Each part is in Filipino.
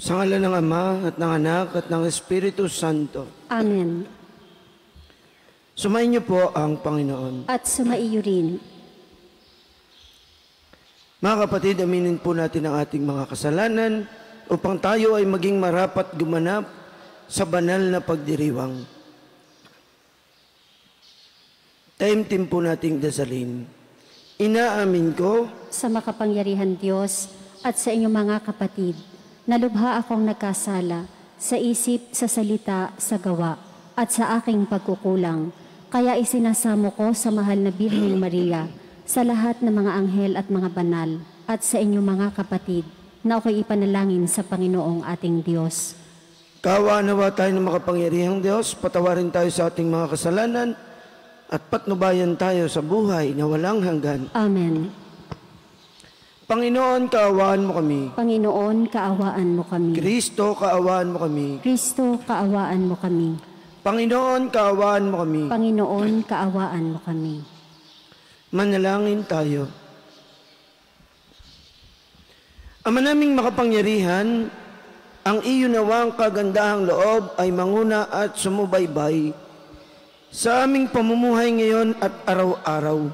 Sa ngalan ng Ama at ng Anak at ng Espiritu Santo. Amen. Sumayin niyo po ang Panginoon. At sumaiyo rin. Mga kapatid, aminin po natin ang ating mga kasalanan upang tayo ay maging marapat gumanap sa banal na pagdiriwang. Taimtim po nating dasalin. Inaamin ko Sa makapangyarihan Diyos at sa inyong mga kapatid, nalubha akong nagkasala sa isip, sa salita, sa gawa, at sa aking pagkukulang. Kaya isinasamo ko sa mahal na Birheng Maria, sa lahat ng mga anghel at mga banal, at sa inyong mga kapatid, na ako'y ipanalangin sa Panginoong ating Diyos. Kaawaan nawa tayo ng makapangyarihang Diyos, patawarin tayo sa ating mga kasalanan, at patnubayan tayo sa buhay na walang hanggan. Amen. Panginoon, kaawaan mo kami. Panginoon, kaawaan mo kami. Kristo, kaawaan mo kami. Kristo, kaawaan mo kami. Panginoon, kaawaan mo kami. Panginoon, kaawaan mo kami. Manalangin tayo. Ama naming makapangyarihan, ang iyo nawang kagandahang loob ay manguna at sumubaybay sa aming pamumuhay ngayon at araw-araw,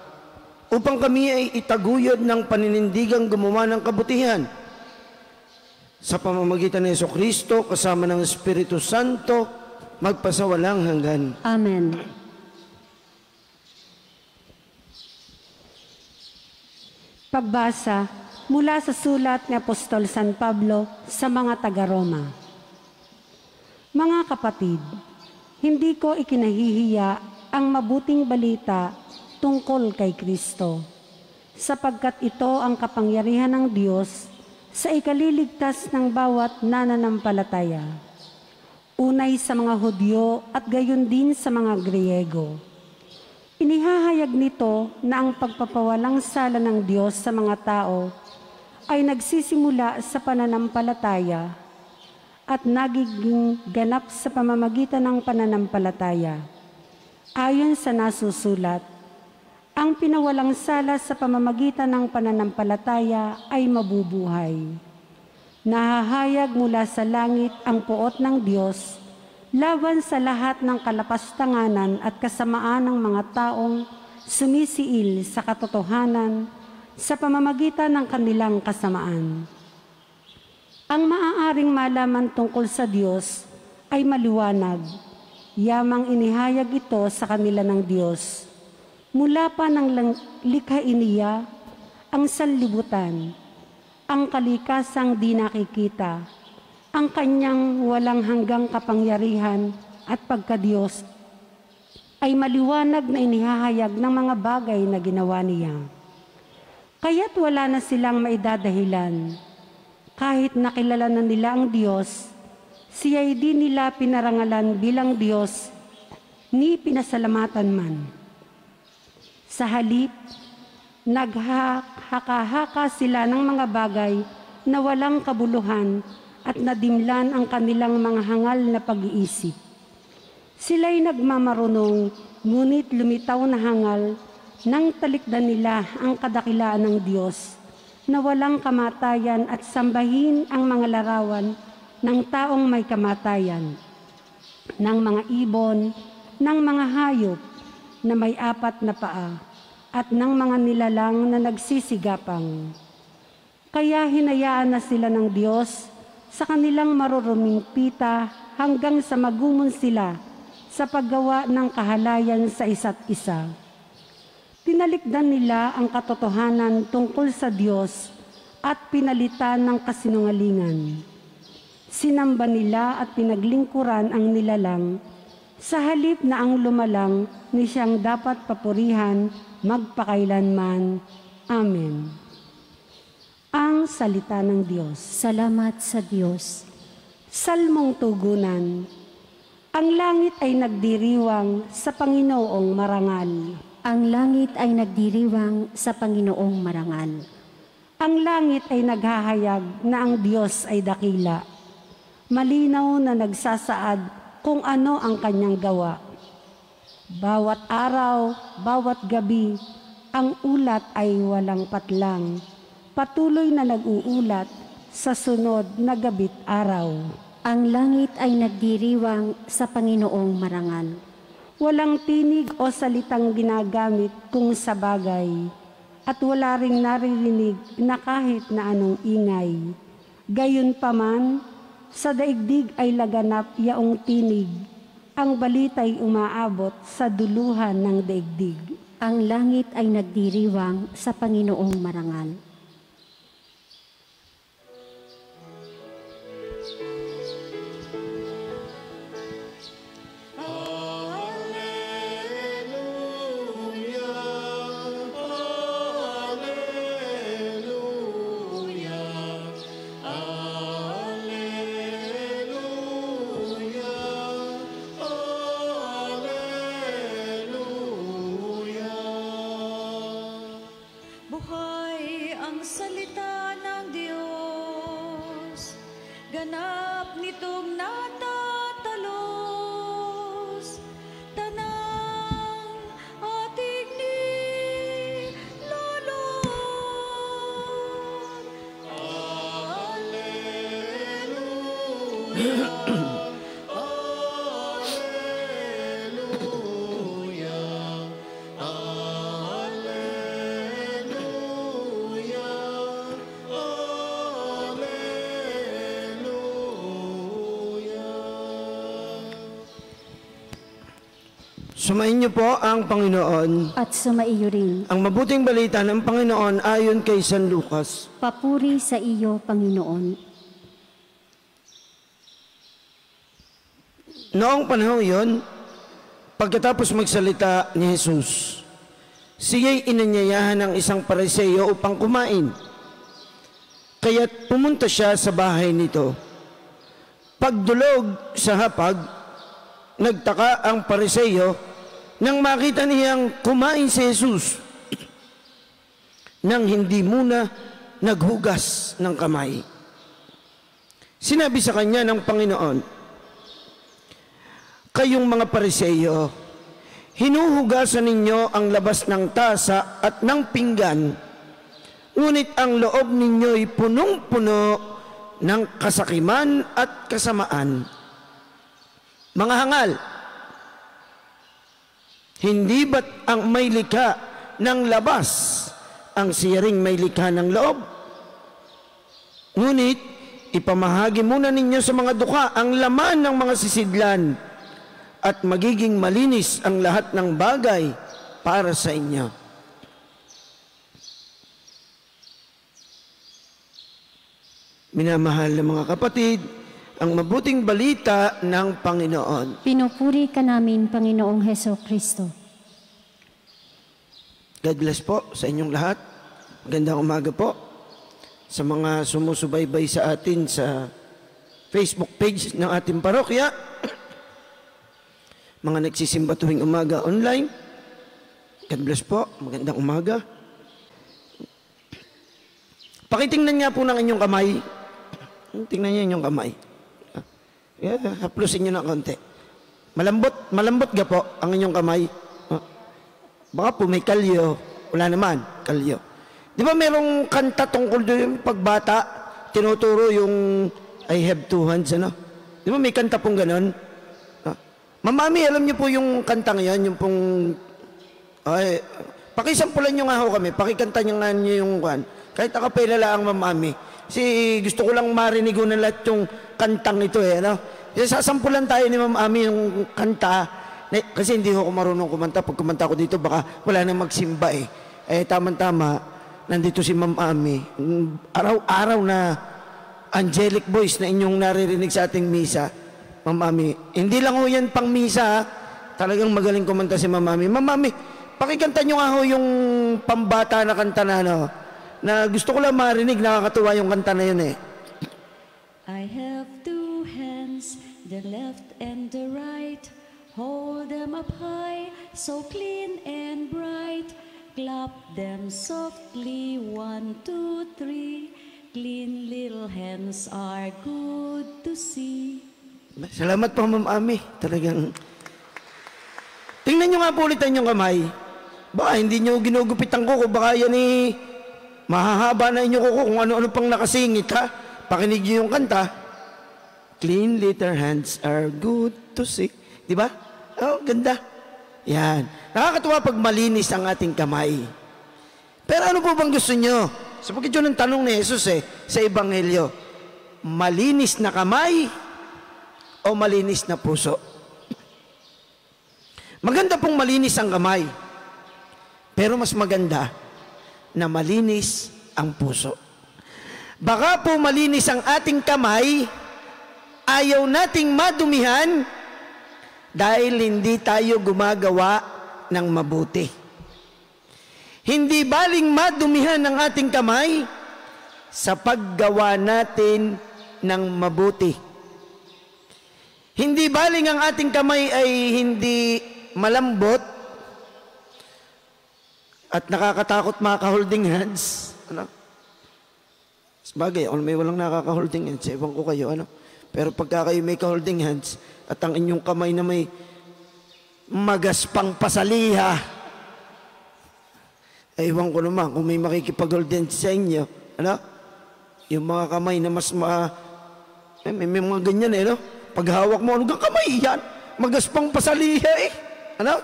upang kami ay itaguyod ng paninindigang gumawa ng kabutihan. Sa pamamagitan ng Jesucristo, kasama ng Espiritu Santo, magpasawalang hanggan. Amen. Pagbasa mula sa sulat ni Apostol San Pablo sa mga taga-Roma. Mga kapatid, hindi ko ikinahihiya ang mabuting balita tungkol kay Kristo, sapagkat ito ang kapangyarihan ng Diyos sa ikaliligtas ng bawat nananampalataya, unay sa mga Hudyo at gayon din sa mga Griego. Inihahayag nito na ang pagpapawalang sala ng Diyos sa mga tao ay nagsisimula sa pananampalataya at nagiging ganap sa pamamagitan ng pananampalataya. Ayon sa nasusulat, ang pinawalang sala sa pamamagitan ng pananampalataya ay mabubuhay. Nahahayag mula sa langit ang puot ng Diyos laban sa lahat ng kalapastanganan at kasamaan ng mga taong sumisiil sa katotohanan sa pamamagitan ng kanilang kasamaan. Ang maaaring malaman tungkol sa Diyos ay maliwanag, yamang inihayag ito sa kanila ng Diyos. Mula pa ng likhain niya, ang sanlibutan, ang kalikasang di nakikita, ang kanyang walang hanggang kapangyarihan at pagkadiyos, ay maliwanag na inihahayag ng mga bagay na ginawa niya. Kaya't wala na silang maidadahilan. Kahit nakilala na nila ang Diyos, siya'y di nila pinarangalan bilang Diyos, ni pinasalamatan man. Sa halip, naghahaka-haka sila ng mga bagay na walang kabuluhan at nadimlan ang kanilang mga hangal na pag-iisip. Sila'y nagmamarunong, ngunit lumitaw na hangal nang talikdan nila ang kadakilaan ng Diyos, na walang kamatayan at sambahin ang mga larawan ng taong may kamatayan, ng mga ibon, ng mga hayop na may apat na paa, at ng mga nilalang na nagsisigapang. Kaya hinayaan na sila ng Diyos sa kanilang maruruming pita hanggang sa magumon sila sa paggawa ng kahalayan sa isa't isa. Tinalikdan nila ang katotohanan tungkol sa Diyos at pinalitan ng kasinungalingan. Sinamba nila at pinaglingkuran ang nilalang, sa halip na ang lumalang ni siyang dapat papurihan magpakailanman. Amen. Ang salita ng Diyos. Salamat sa Diyos. Salmong tugunan. Ang langit ay nagdiriwang sa Panginoong marangal. Ang langit ay nagdiriwang sa Panginoong marangal. Ang langit ay naghahayag na ang Diyos ay dakila. Malinaw na nagsasaad kung ano ang kanyang gawa. Bawat araw, bawat gabi, ang ulat ay walang patlang. Patuloy na nag-uulat sa sunod na gabit araw. Ang langit ay nagdiriwang sa Panginoong marangal. Walang tinig o salitang ginagamit kung sa bagay, at wala ring naririnig na kahit na anong ingay. Gayunpaman, sa daigdig ay laganap yaong tinig, ang balita'y umaabot sa duluhan ng daigdig. Ang langit ay nagdiriwang sa Panginoong marangal. Buhay ang salita ng Diyos, ganap nitong natatalos, tanang ating nilalod. Alleluia, Sumain niyo po ang Panginoon. At sumaiyo rin. Ang mabuting balita ng Panginoon ayon kay San Lucas. Papuri sa iyo, Panginoon. Noong panahon iyon, pagkatapos magsalita ni Jesus, siya'y inanyayahan ng isang Pariseo upang kumain. Kaya't pumunta siya sa bahay nito. Pagdulog sa hapag, nagtaka ang Pariseo nang makita niyang kumain si Jesus nang hindi muna naghugas ng kamay. Sinabi sa kanya ng Panginoon, "Kayong mga Pariseo, hinuhugasan ninyo ang labas ng tasa at ng pinggan, ngunit ang loob ninyo'y punong-puno ng kasakiman at kasamaan. Mga hangal, hindi ba't ang may likha ng labas ang siya ring may likha ng loob? Ngunit ipamahagi muna ninyo sa mga dukha ang laman ng mga sisidlan at magiging malinis ang lahat ng bagay para sa inyo." Minamahal na mga kapatid, ang mabuting balita ng Panginoon. Pinupuri ka namin, Panginoong Hesukristo. God bless po sa inyong lahat. Magandang umaga po sa mga sumusubaybay sa atin sa Facebook page ng ating parokya, mga nagsisimba tuwing umaga online. God bless po. Magandang umaga. Pakitingnan nga po ng inyong kamay. Tingnan niyo inyong kamay. Haplusin nyo na konti. Malambot ga po ang inyong kamay. Baka po may kalyo. Wala naman, kalyo. Di ba merong kanta tungkol doon yung pagbata, tinuturo yung I have two hands, ano? Di ba may kanta pong ganon? Mamami, alam niyo po yung kanta ngayon, yung pong, ay, pakisampulan nyo nga ho kami, pakikanta nyo nga nyo yung kwan. Kahit akapela lang mamami. Kasi gusto ko lang marinig ko na lahat yung kantang ito eh, ano? Sasampulan tayo ni Ma'am Ami yung kanta. Kasi hindi ako marunong kumanta. Pag kumanta ko dito, baka wala nang magsimba eh. Eh, tama-tama, nandito si Ma'am Ami. Araw-araw na angelic voice na inyong naririnig sa ating misa. Ma'am Ami, hindi lang ho yan pang misa ha. Talagang magaling kumanta si Ma'am Ami. Ma'am Ami, pakikanta nyo nga ho yung pambata na kanta na ano. Na gusto ko lang marinig, nakakatuwa yung kanta na yun eh. I have two hands, the left and the right. Hold them up high, so clean and bright. Clap them softly, 1, 2, 3. Clean little hands are good to see. Salamat po, Ma'am Ami. Talagang... Tingnan nyo nga po ulit ang inyong kamay. Baka hindi nyo ginugupitan ko, baka yan eh... Mahahaba na inyo ko kung ano-ano pang nakasingit, ha? pakinig niyo yung kanta, clean little hands are good to see. Di ba? Oh, ganda. Yan. Nakakatuwa pag malinis ang ating kamay. Pero ano po bang gusto nyo? Sapagkat yun ang tanong ni Jesus sa Ebanghelyo. Malinis na kamay o malinis na puso? Maganda pong malinis ang kamay. Pero mas maganda na malinis ang puso. Baka po malinis ang ating kamay, ayaw nating madumihan dahil hindi tayo gumagawa ng mabuti. Hindi baling madumihan ang ating kamay sa paggawa natin ng mabuti. Hindi baling ang ating kamay ay hindi malambot at nakakatakot maka-holding hands. Ano? Sabagay, may walang nakaka-holding hands. Ewan ko kayo, ano? Pero pagka kayo may ka-holding hands at ang inyong kamay na may magaspang pasaliha, ewan ko naman kung may makikipag-holding hands sa inyo, ano? Yung mga kamay na mas may mga ganyan no? Pag hawak mo, ano kamay yan? Magaspang pasaliha Ano?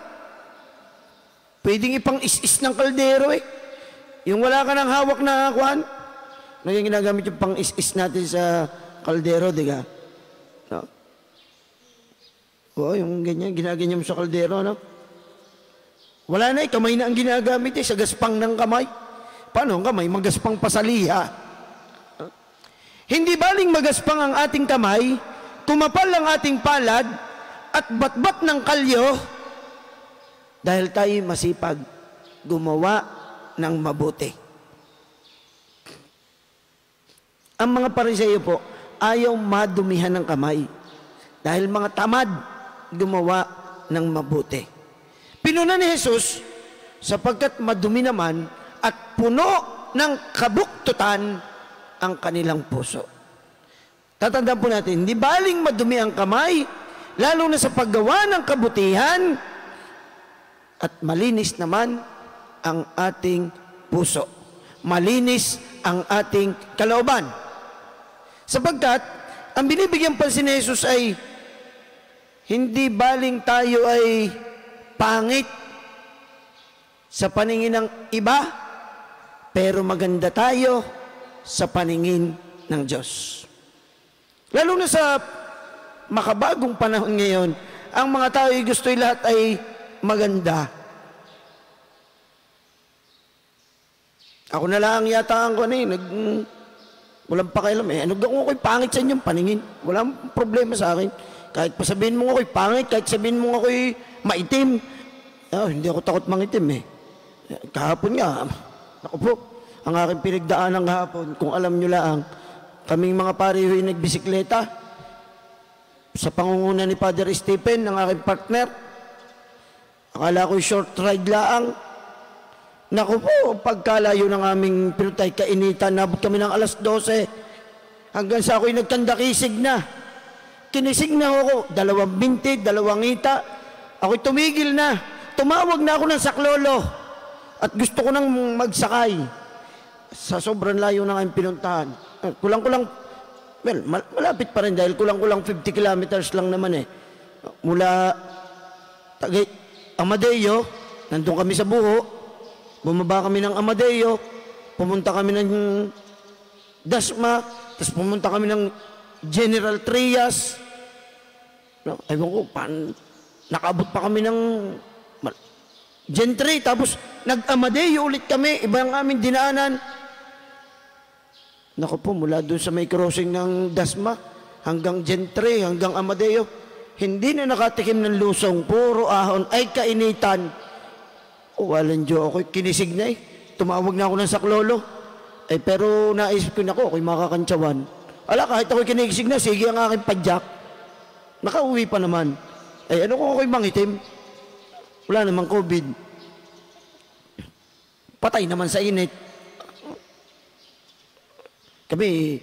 Pwedeng ipang is-is ng kaldero Yung wala ka ng hawak na kuhan, naging ginagamit yung pang is-is natin sa kaldero, di ka? No? Oo, yung ganyan, ginaganyan mo sa kaldero, no? Wala na kamay na ang ginagamit sa gaspang ng kamay. Paano ang kamay? Magaspang pasaliha. Hindi baling magaspang ang ating kamay, tumapal ang ating palad, at batbat ng kalyo, dahil tayo masipag gumawa ng mabuti. Ang mga Pariseo po, ayaw madumihan ng kamay, dahil mga tamad gumawa ng mabuti. Pinuna ni Jesus, sapagkat madumi naman at puno ng kabuktutan ang kanilang puso. Tatandaan po natin, hindi baling madumi ang kamay, lalo na sa paggawa ng kabutihan, at malinis naman ang ating puso. Malinis ang ating kalooban. Sapagkat, ang binibigyan pansin ni Jesus ay, hindi baling tayo ay pangit sa paningin ng iba, pero maganda tayo sa paningin ng Diyos. Lalo na sa makabagong panahon ngayon, ang mga tao ay gusto'y lahat ay maganda. Ako na lang yata ang walang pakialam ano kung ako'y pangit sa inyong paningin? Walang problema sa akin. Kahit pasabihin mo ako'y pangit, kahit sabihin mo ako'y maitim. Hindi ako takot mangitim Kahapon nga, ako po, ang aking pinagdaanan kahapon, kung alam nyo lang, kaming mga parihoy nagbisikleta sa pangunguna ni Father Stephen, ang aking partner. Akala ko'y short ride laang. Naku po, pagkalayo ng aming pinutay kainitan, nabot kami ng alas 12. Hanggang sa ako'y nagkandakisig na. Kinisig na ako, 2 binti, 2 ngita. Ako'y tumigil na. Tumawag na ako ng saklolo. At gusto ko nang magsakay. Sa sobrang layo ng aming pinuntahan. Kulang-kulang, malapit pa rin dahil kulang-kulang 50 kilometers lang naman Mula Amadeo, nandun kami sa Buho, bumaba kami ng Amadeo, pumunta kami ng Dasma, tapos pumunta kami ng General Trias. Ewan ko, nakaabot pa kami ng Gentry, tapos nag-Amadeo ulit kami, iba ang aming dinaanan. Naku po, mula doon sa may crossing ng Dasma, hanggang Gentry, hanggang Amadeo, hindi na nakatikim ng lusong, puro ahon, ay kainitan. Walang Diyo, ako'y kinisig na Tumawag na ako ng saklolo. Pero naisip ko na ako'y makakantsawan. Kahit ako'y kinisig na, sige ang aking padyak. Nakauwi pa naman. Ano kung ako'y mangitim? Wala namang COVID. Patay naman sa init. Kami,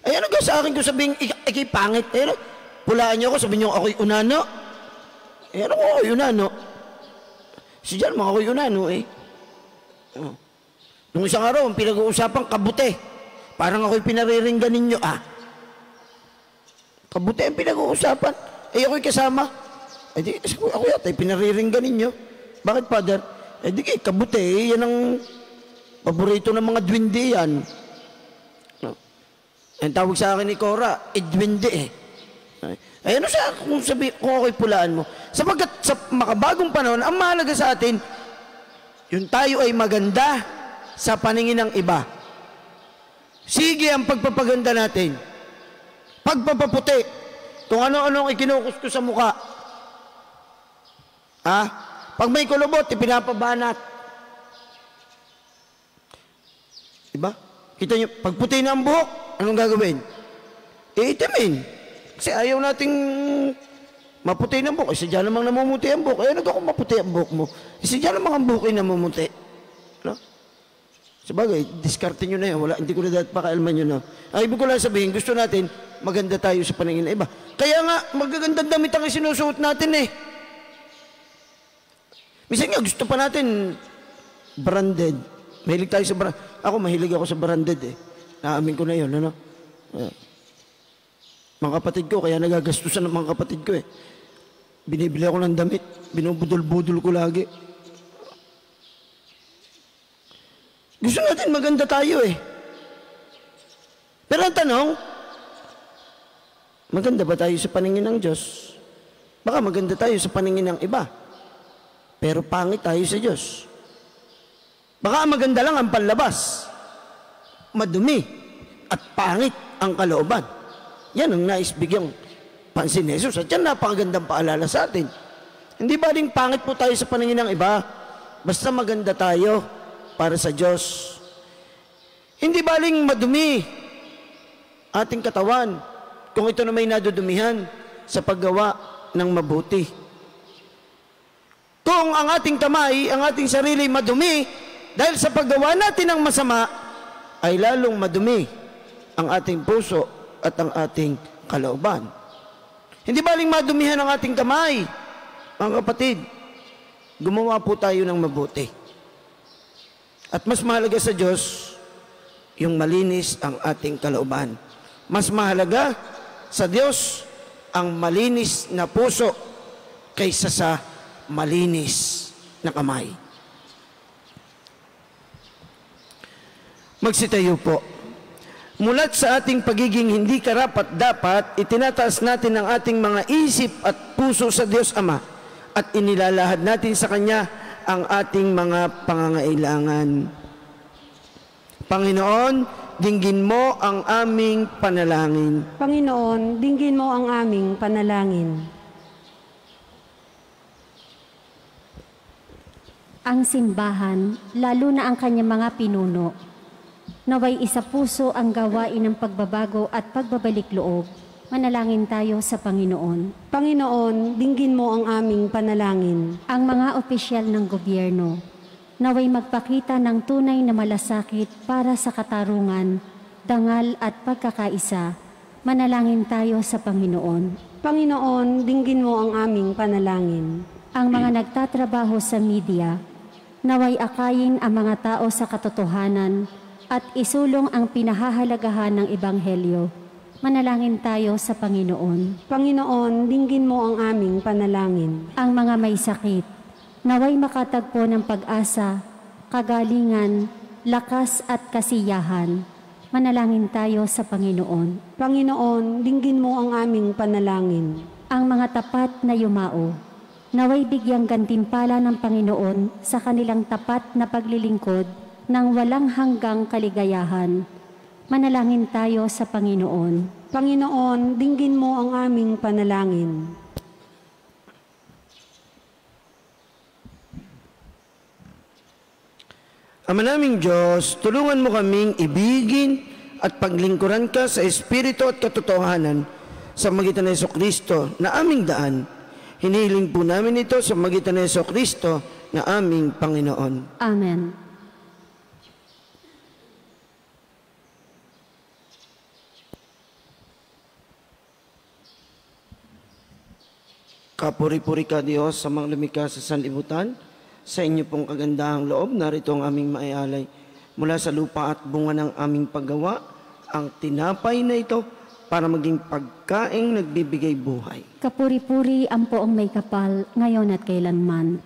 ano ka sa akin kung sabing ikipangit? Pulaan niyo ako, sabihin niyo ako'y unano. Ano ko ako'y unano? Si Jan, mga ako'y unano Nung isang araw, pinag-uusapang kabute. Parang ako'y pinariringgan ninyo, Kabuti ang pinag-uusapan. Ako'y kasama. Di, ako yata, pinariringgan ninyo. Bakit, Father? Di kayo, kabuti, yan ang paborito ng mga dwindi yan. No? Ang tawag sa akin ni Cora, dwindi ano siya, kung ako'y pulaan mo. Sapagkat sa makabagong panahon, ang mahalaga sa atin, yung tayo ay maganda sa paningin ng iba. Sige ang pagpapaganda natin. Pagpapaputi. Kung ano-ano ang ikinukus ko sa mukha. Pag may kulubot, ipinapabanat. Diba? Kita nyo, pagputi na ang buhok, anong gagawin? Itimin. Kasi ayaw nating maputi ng buhok. Isa dyan namang namumuti ang buhok. Ayaw nagkakong maputi ang buhok mo. Isa dyan namang ang buhok ay namumuti. No? Sabagay, diskarte nyo na yan. Hindi ko na dapat pakailman nyo na. Ang ibig ko lang sabihin, gusto natin maganda tayo sa paningin ng iba. Kaya nga, magagandang damit ang isinusuot natin Minsan nga, gusto pa natin branded. Mahilig tayo sa branded. Ako, mahilig ako sa branded Naamin ko na yun, ano? Mga kapatid ko, kaya nagagastusan ng mga kapatid ko Binibili ako ng damit. Binubudol-budol ko lagi. Gusto natin maganda tayo Pero ang tanong, maganda ba tayo sa paningin ng Diyos? Baka maganda tayo sa paningin ng iba. Pero pangit tayo sa Diyos. Baka maganda lang ang panlabas. Madumi at pangit ang kalooban. Yan ang nais bigyang pansin ni Jesus. At yan napakagandang paalala sa atin. Hindi ba rin pangit po tayo sa paningin ng iba? Basta maganda tayo para sa Diyos. Hindi baling madumi ating katawan kung ito na may nadudumihan sa paggawa ng mabuti. Kung ang ating kamay, ang ating sarili madumi dahil sa paggawa natin ng masama, ay lalong madumi ang ating puso at ang ating kalooban. Hindi baling madumihan ang ating kamay, mga kapatid. Gumawa po tayo ng mabuti. At mas mahalaga sa Diyos, yung malinis ang ating kalooban. Mas mahalaga sa Diyos ang malinis na puso kaysa sa malinis na kamay. Magsitayo po. Mulat sa ating pagiging hindi karapat-dapat, itinataas natin ang ating mga isip at puso sa Diyos Ama at inilalahad natin sa Kanya ang ating mga pangangailangan. Panginoon, dinggin mo ang aming panalangin. Panginoon, dinggin mo ang aming panalangin. Ang simbahan, lalo na ang kanyang mga pinuno, naway isa puso ang gawain ng pagbabago at pagbabalik loob. Manalangin tayo sa Panginoon. Panginoon, dinggin mo ang aming panalangin. Ang mga opisyal ng gobyerno, naway magpakita ng tunay na malasakit para sa katarungan, dangal at pagkakaisa. Manalangin tayo sa Panginoon. Panginoon, dinggin mo ang aming panalangin. Ang mga nagtatrabaho sa media, naway akayin ang mga tao sa katotohanan at isulong ang pinahahalagahan ng Ebanghelyo. Manalangin tayo sa Panginoon. Panginoon, dinggin mo ang aming panalangin. Ang mga may sakit, naway makatagpo ng pag-asa, kagalingan, lakas at kasiyahan. Manalangin tayo sa Panginoon. Panginoon, dinggin mo ang aming panalangin. Ang mga tapat na yumao, naway bigyang gantimpala ng Panginoon sa kanilang tapat na paglilingkod ng walang hanggang kaligayahan. Manalangin tayo sa Panginoon. Panginoon, dinggin mo ang aming panalangin. Ama naming Diyos, tulungan mo kaming ibigin at paglingkuran ka sa Espiritu at katotohanan sa magitan ng Jesucristo na aming daan. Hinihiling po namin ito sa magitan ng Jesucristo na aming Panginoon. Amen. Kapuri-puri ka, Diyos, sa mga lumikha sa sanlibutan. Sa inyo pong kagandahang loob, narito ang aming maialay. Mula sa lupa at bunga ng aming paggawa, ang tinapay na ito para maging pagkaing nagbibigay buhay. Kapuri-puri ang poong may kapal, ngayon at kailanman.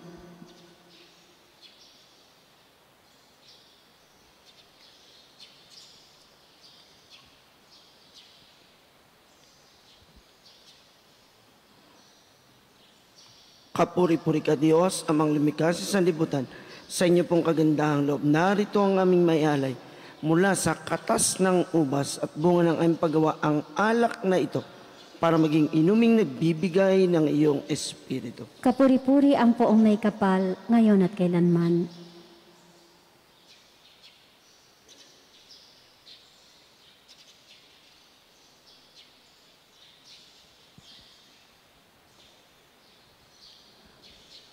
Kapuri-puri ka Diyos, amang lumikha sa sanlibutan. Sa inyo pong kagandahang loob, narito ang aming may-alay. Mula sa katas ng ubas at bunga ng aming paggawa ang alak na ito para maging inuming nagbibigay ng iyong espiritu. Kapuri-puri ang poong may kapal, ngayon at kailanman.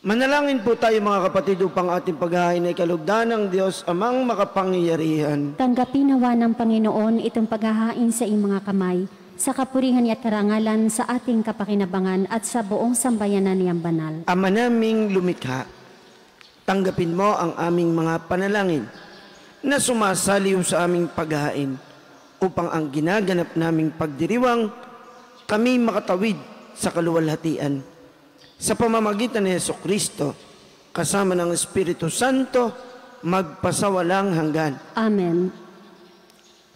Manalangin po tayo mga kapatid upang ating paghahain ay kalugdan ng Diyos amang makapangyarihan. Tanggapin nawa ng Panginoon itong paghahain sa iyong mga kamay, sa kapurihan at karangalan sa ating kapakinabangan at sa buong sambayanan niyang banal. Ama naming lumikha, tanggapin mo ang aming mga panalangin na sumasaliw sa aming paghahain upang ang ginaganap naming pagdiriwang kami makatawid sa kaluwalhatian. Sa pamamagitan ni Jesucristo, kasama ng Espiritu Santo, magpasawalang hanggan. Amen.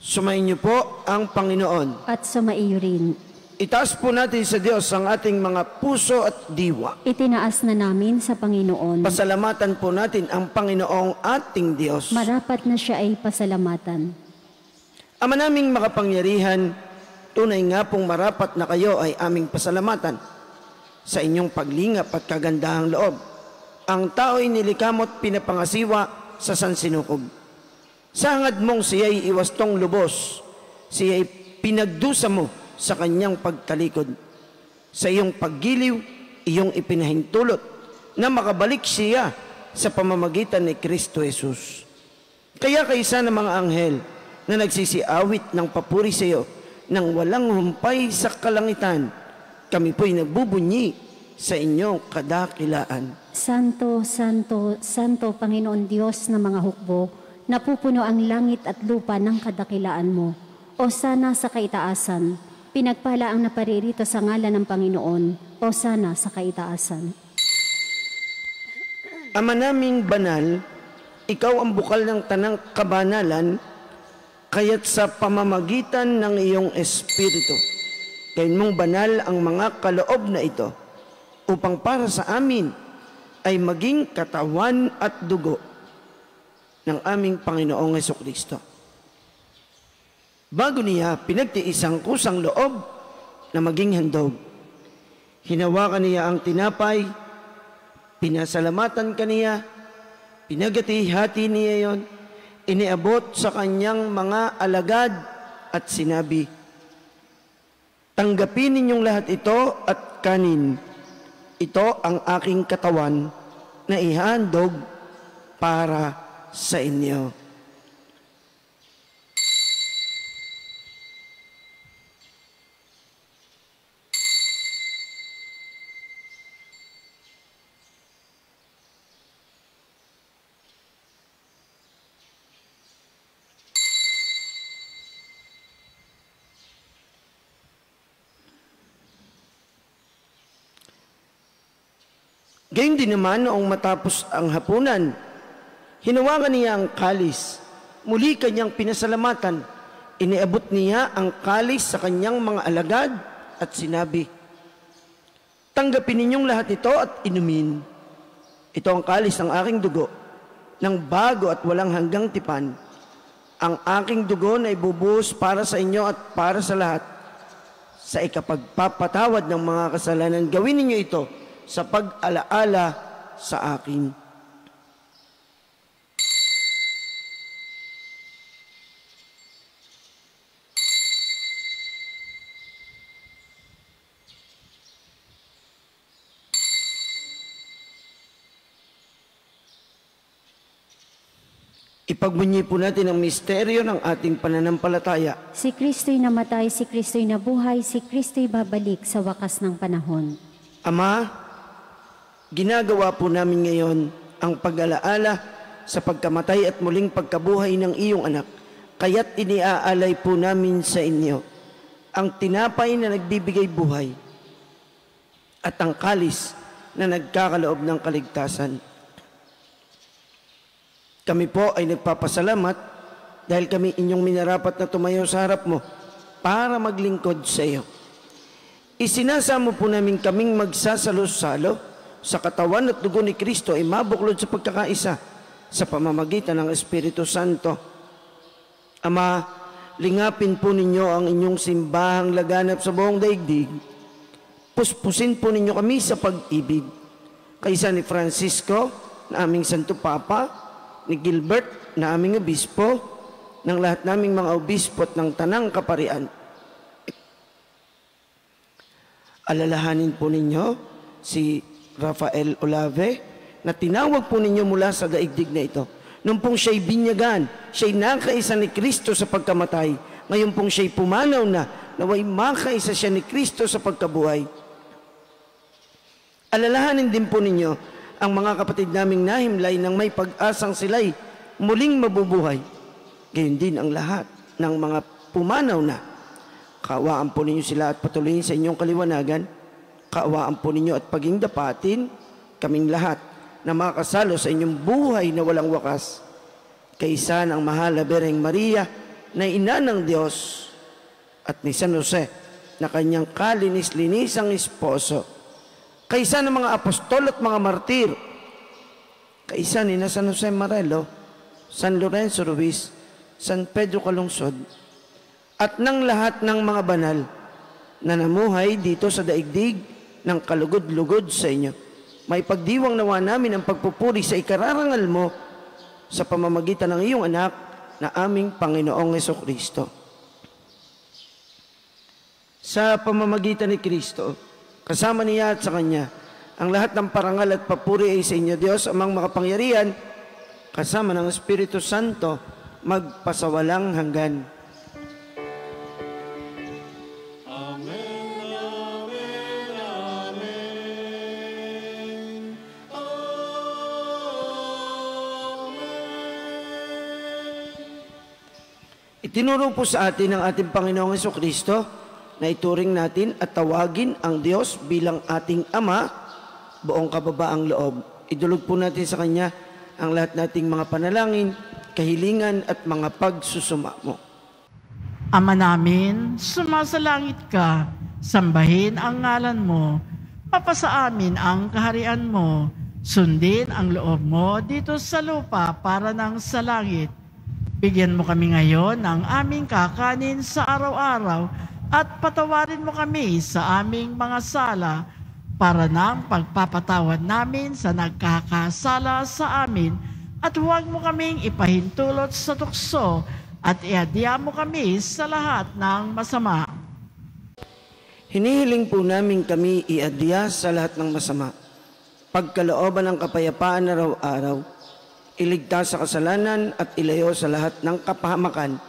Sumayin niyo po ang Panginoon. At sumaiyo rin. Itaas po natin sa Diyos ang ating mga puso at diwa. Itinaas na namin sa Panginoon. Pasalamatan po natin ang Panginoong ating Diyos. Marapat na siya ay pasalamatan. Ama naming makapangyarihan, tunay nga pong marapat na kayo ay aming pasalamatan sa inyong paglingap at kagandahang loob. Ang tao'y nilikamot pinapangasiwa sa sansinukob. Sa hangad mong siya'y iwastong lubos, siya'y pinagdusa mo sa kanyang pagtalikod. Sa iyong paggiliw, iyong ipinahintulot na makabalik siya sa pamamagitan ni Kristo Jesus. Kaya kaysa ng mga anghel na nagsisiawit ng papuri sa iyo nang walang humpay sa kalangitan, kami po'y nagbubunyi sa inyong kadakilaan. Santo, Santo, Santo, Panginoon Diyos ng mga hukbo, napupuno ang langit at lupa ng kadakilaan mo. O sana sa kaitaasan, pinagpala ang naparirito sa ngalan ng Panginoon. O sana sa kaitaasan. Ama naming banal, ikaw ang bukal ng tanang kabanalan, kaya't sa pamamagitan ng iyong Espiritu, kaya't mong banal ang mga kaloob na ito, upang para sa amin ay maging katawan at dugo ng aming Panginoong Jesucristo. Bago niya pinagtiisang kusang loob na maging handog, hinawakan niya ang tinapay, pinasalamatan kaniya, pinagati-hati niya yon, iniabot sa kanyang mga alagad at sinabi, tanggapin ninyong lahat ito at kanin. Ito ang aking katawan na ihandog para sa inyo. Gayun din naman noong matapos ang hapunan, hinawakan niya ang kalis. Muli kanyang pinasalamatan. Iniabot niya ang kalis sa kanyang mga alagad at sinabi, tanggapin ninyong lahat ito at inumin. Ito ang kalis ng aking dugo, ng bago at walang hanggang tipan. Ang aking dugo na ibubuhos para sa inyo at para sa lahat. Sa ikapagpapatawad ng mga kasalanan, gawin ninyo ito sa pag-alaala sa akin. Ipagbunyi po natin ang misteryo ng ating pananampalataya. Si Kristo'y namatay, si Kristo'y nabuhay, si Kristo'y babalik sa wakas ng panahon. Ama, ginagawa po namin ngayon ang pag-alaala sa pagkamatay at muling pagkabuhay ng iyong anak, kaya't iniaalay po namin sa inyo ang tinapay na nagbibigay buhay at ang kalis na nagkakaloob ng kaligtasan. Kami po ay nagpapasalamat dahil kami inyong minarapat na tumayo sa harap mo para maglingkod sa iyo. Isinasamo po namin kaming magsasalo-salo sa katawan at dugo ni Kristo ay mabuklod sa pagkakaisa sa pamamagitan ng Espiritu Santo. Ama, lingapin po ninyo ang inyong simbahang laganap sa buong daigdig. Puspusin po ninyo kami sa pag-ibig. Kaisa ni Francisco, na aming Santo Papa, ni Gilbert, na aming obispo, ng lahat naming mga obispo at ng tanang kaparian. Alalahanin po ninyo si Rafael Olave na tinawag po ninyo mula sa daigdig na ito. Nung pong siya'y binyagan, siya'y nakaisa ni Kristo sa pagkamatay. Ngayon pong siya'y pumanaw na, naway makaisa siya ni Kristo sa pagkabuhay. Alalahanin din po ninyo ang mga kapatid naming nahimlay nang may pag-asang sila'y muling mabubuhay. Gayon din ang lahat ng mga pumanaw na. Kaawaan po ninyo sila at patuloyin sa inyong kaliwanagan. Kaawaan po ninyo at paging dapatin kaming lahat na makasalo sa inyong buhay na walang wakas. Kaisa ng mahal na Bereng Maria na ina ng Diyos at ni San Jose na kanyang kalinis-linisang esposo. Kaisa ng mga apostol at mga martir. Kaisa ni na San Jose Marelo, San Lorenzo Ruiz, San Pedro Calungsod, at ng lahat ng mga banal na namuhay dito sa daigdig ng kalugod-lugod sa inyo. May pagdiwang nawa namin ang pagpupuri sa ikararangal mo sa pamamagitan ng iyong anak na aming Panginoong Jesucristo. Sa pamamagitan ni Kristo, kasama niya at sa Kanya, ang lahat ng parangal at papuri ay sa inyo, Diyos, amang makapangyarihan, kasama ng Espiritu Santo, magpasawalang hanggan. Itinuro po sa atin ng ating Panginoong Jesucristo na ituring natin at tawagin ang Diyos bilang ating Ama, buong kababaang loob. Idulog po natin sa Kanya ang lahat nating mga panalangin, kahilingan at mga pagsusumamo. Ama namin, sumasalangit ka, sambahin ang ngalan mo, mapasa amin ang kaharian mo, sundin ang loob mo dito sa lupa para nang sa langit. Bigyan mo kami ngayon ng aming kakanin sa araw-araw at patawarin mo kami sa aming mga sala para ng pagpapatawad namin sa nagkakasala sa amin at huwag mo kaming ipahintulot sa tukso at iadya mo kami sa lahat ng masama. Hinihiling po namin kami iadya sa lahat ng masama. Pagkalooban ng kapayapaan araw-araw, iligtas sa kasalanan at ilayo sa lahat ng kapahamakan.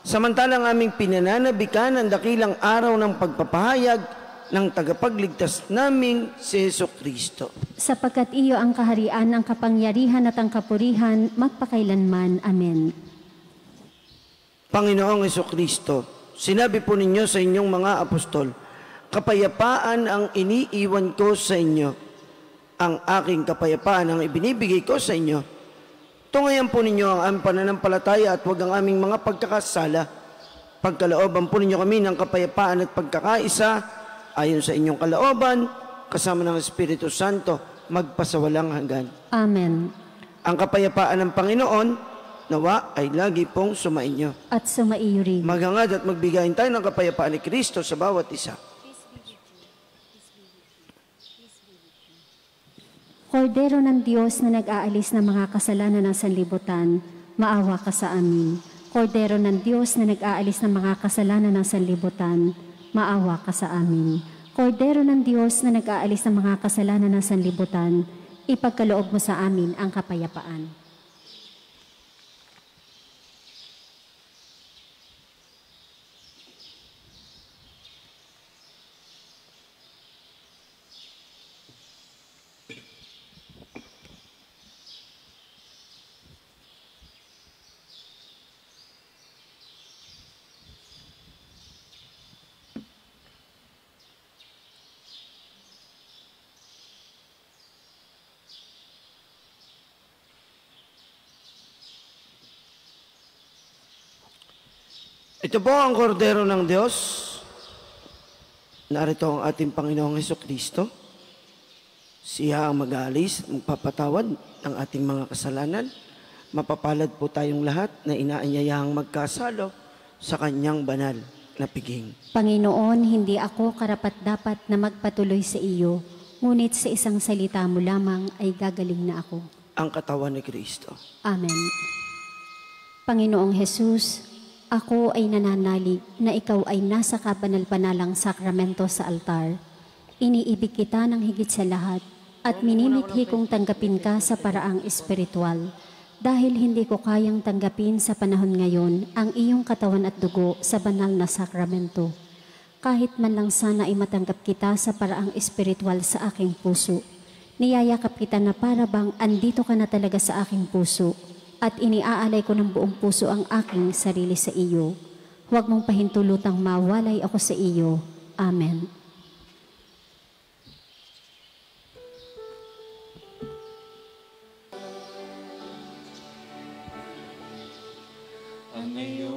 Samantalang aming pinananabikan ang dakilang araw ng pagpapahayag ng tagapagligtas naming si Jesucristo. Sapagkat iyo ang kaharian, ang kapangyarihan at ang kapurihan, magpakailanman. Amen. Panginoong Jesucristo, sinabi po ninyo sa inyong mga apostol, kapayapaan ang iniiwan ko sa inyo. Ang aking kapayapaan ang ibinibigay ko sa inyo. Tungayan po ninyo ang aming pananampalataya at huwag ang aming mga pagkakasala. Pagkalooban po ninyo kami ng kapayapaan at pagkakaisa, ayon sa inyong kalooban, kasama ng Espiritu Santo, magpasawalang hanggan. Amen. Ang kapayapaan ng Panginoon, nawa ay lagi pong sumainyo. At sumaiyo rin. Maghangad at magbigayin tayo ng kapayapaan ni Kristo sa bawat isa. Kordero ng Diyos na nag-aalis ng mga kasalanan ng sanlibutan, maawa ka sa amin. Kordero ng Diyos na nag-aalis ng mga kasalanan ng sanlibutan, maawa ka sa amin. Kordero ng Diyos na nag-aalis ng mga kasalanan ng sanlibutan, ipagkaloob mo sa amin ang kapayapaan. Ito po ang kordero ng Diyos. Narito ang ating Panginoong Hesukristo. Siya ang mag-aalis, magpapatawad ng ating mga kasalanan. Mapapalad po tayong lahat na inaanyayahang magkasalo sa kanyang banal na piging. Panginoon, hindi ako karapat-dapat na magpatuloy sa iyo, ngunit sa isang salita mo lamang ay gagaling na ako. Ang katawan ni Kristo. Amen. Panginoong Jesus, ako ay nananalig na ikaw ay nasa kabanal-banalang sakramento sa altar. Iniibig kita ng higit sa lahat at minimithi kong tanggapin ka sa paraang espiritual. Dahil hindi ko kayang tanggapin sa panahon ngayon ang iyong katawan at dugo sa banal na sakramento. Kahit man lang sana ay matanggap kita sa paraang espiritual sa aking puso. Niyayakap kita na para bang andito ka na talaga sa aking puso. At iniaalay ko ng buong puso ang aking sarili sa iyo. Huwag mong pahintulutang mawalay ako sa iyo. Amen. Ang ngayon,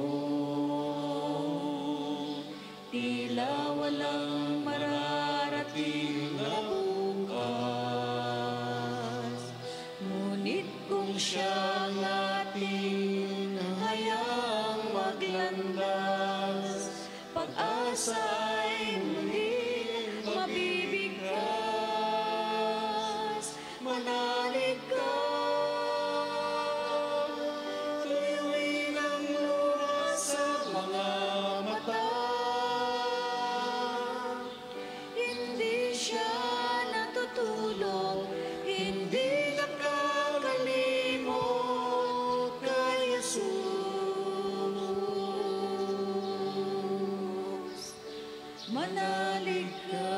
tila walang mararating na bukas. Ngunit kung siyang ating hayang maglandas, pag-asa ay muling mabibigkas. Manalig ka, tuyuin ang luha sa mga mata. Hindi siya natutulog, hindi nakakalimot kay Jesus. Manalig ka.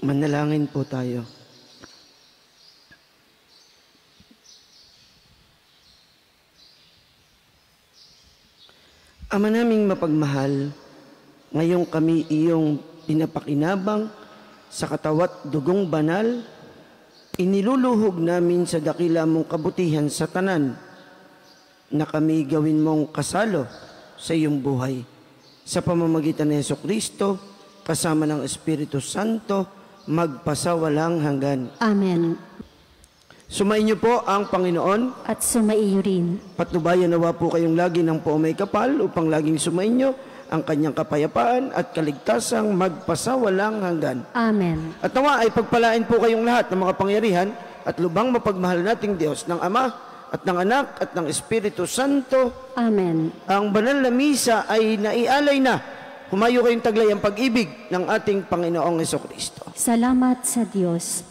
Manalangin po tayo. Ama naming mapagmahal, ngayon kami iyong pinapakinabang sa katawat dugong banal, iniluluhog namin sa dakila mong kabutihan sa tanan, na kami gawin mong kasalo sa iyong buhay. Sa pamamagitan ni Hesukristo, kasama ng Espiritu Santo, magpasawalang hanggan. Amen. Sumainyo po ang Panginoon. At sumaiyo rin. Patnubayan nawa po kayong lagi ng poong may kapal upang laging sumainyo ang kanyang kapayapaan at kaligtasang magpasawalang hanggan. Amen. At nawa ay pagpalain po kayong lahat ng mga pangyarihan at lubang mapagmahal nating Diyos ng Ama at ng Anak at ng Espiritu Santo. Amen. Ang banal na misa ay naialay na. Humayo kayong taglay ang pag-ibig ng ating Panginoong Hesukristo. Salamat sa Diyos.